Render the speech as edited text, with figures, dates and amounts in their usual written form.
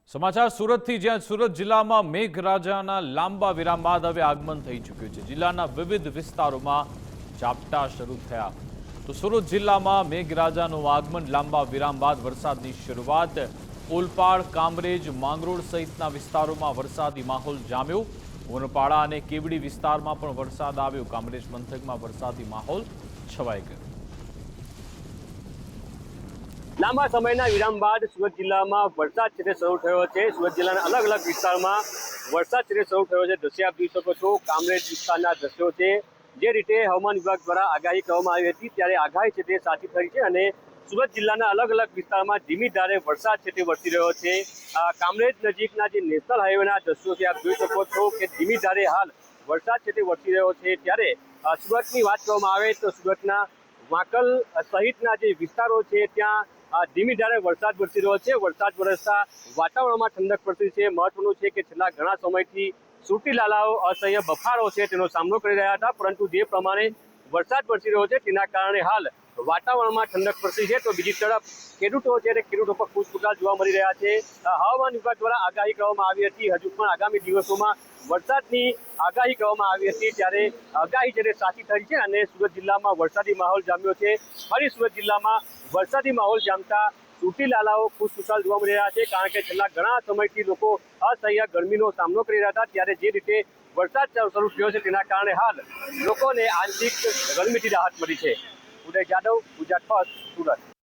સમાચાર સુરતથી, જ્યાં સુરત જિલ્લામાં મેઘરાજાના લાંબા વિરામ બાદ હવે આગમન થઈ ચૂક્યું છે। જિલ્લાના વિવિધ વિસ્તારોમાં ઝાપટા શરૂ થયા તો સુરત જિલ્લામાં મેઘરાજાનું આગમન, લાંબા વિરામ બાદ વરસાદની શરૂઆત। ઓલપાડ, કામરેજ, માંગરોળ સહિતના વિસ્તારોમાં વરસાદી માહોલ જામ્યો। ઉનપાડા અને કેવડી વિસ્તારમાં પણ વરસાદ આવ્યો। કામરેજ પંથકમાં વરસાદી માહોલ છવાઈ ગયો। લાંબા સમયના વિરામ બાદ સુરત જિલ્લામાં વરસાદ છે તે શરૂ થયો છે। સુરત જિલ્લાના અલગ અલગ વિસ્તારમાં વરસાદ છે તે શરૂ થયો છે। દ્રશ્ય આપ જોઈ શકો છો, કામરેજ વિસ્તારના દ્રશ્યો છે। જે રીતે હવામાન વિભાગ દ્વારા આગાહી કરવામાં આવી હતી, ત્યારે આગાહી છે તે સાચી થઈ છે અને સુરત જિલ્લાના અલગ અલગ વિસ્તારમાં ધીમી ધારે વરસાદ છે તે વરસી રહ્યો છે। કામરેજ નજીકના જે નેશનલ હાઈવેના દ્રશ્યો છે આપ જોઈ શકો છો કે ધીમી ધારે હાલ વરસાદ છે તે વરસી રહ્યો છે। ત્યારે સુરતની વાત કરવામાં આવે તો સુરતના વાંકલ સહિતના જે વિસ્તારો છે ત્યાં ધીમી ધારે વરસાદ વરસી રહ્યો છે। વરસાદ વરસતા વાતાવરણમાં ઠંડક પડતી છે। મહત્વનું છે કે છેલ્લા ઘણા સમયથી સુરતી લાલાઓ અસહ્ય બફારો છે તેનો સામનો કરી રહ્યા હતા, પરંતુ જે પ્રમાણે વરસાદ વરસી રહ્યો છે તેના કારણે હાલ વાતાવરણમાં ઠંડક પડતી છે। તો બીજી તરફ ખેડૂતો છે તે ખેડૂતો પર ખુશખુશાલ જોવા મળી રહ્યા છે। હવામાન વિભાગ દ્વારા આગાહી કરવામાં આવી હતી, હજુ પણ આગામી દિવસોમાં વરસાદની આગાહી કરવામાં આવી હતી, ત્યારે આગાહી છે તે સાચી થઈ છે અને સુરત જિલ્લામાં વરસાદી માહોલ જામ્યો છે। ફરી સુરત જિલ્લામાં વરસાદી માહોલ જામતા સુરતી લાલાઓ ખુશખુશાલ જોવા મળી રહ્યા છે, કારણ કે છેલ્લા ઘણા સમયથી લોકો અસહ્ય ગરમીનો સામનો કરી રહ્યા હતા। ત્યારે જે રીતે વરસાદ શરૂ થયો છે તેના કારણે હાલ લોકોને આંશિક ગરમીથી રાહત મળી છે। ઉદય જાદવ, ગુજરાત ફર્સ્ટ, સુરત।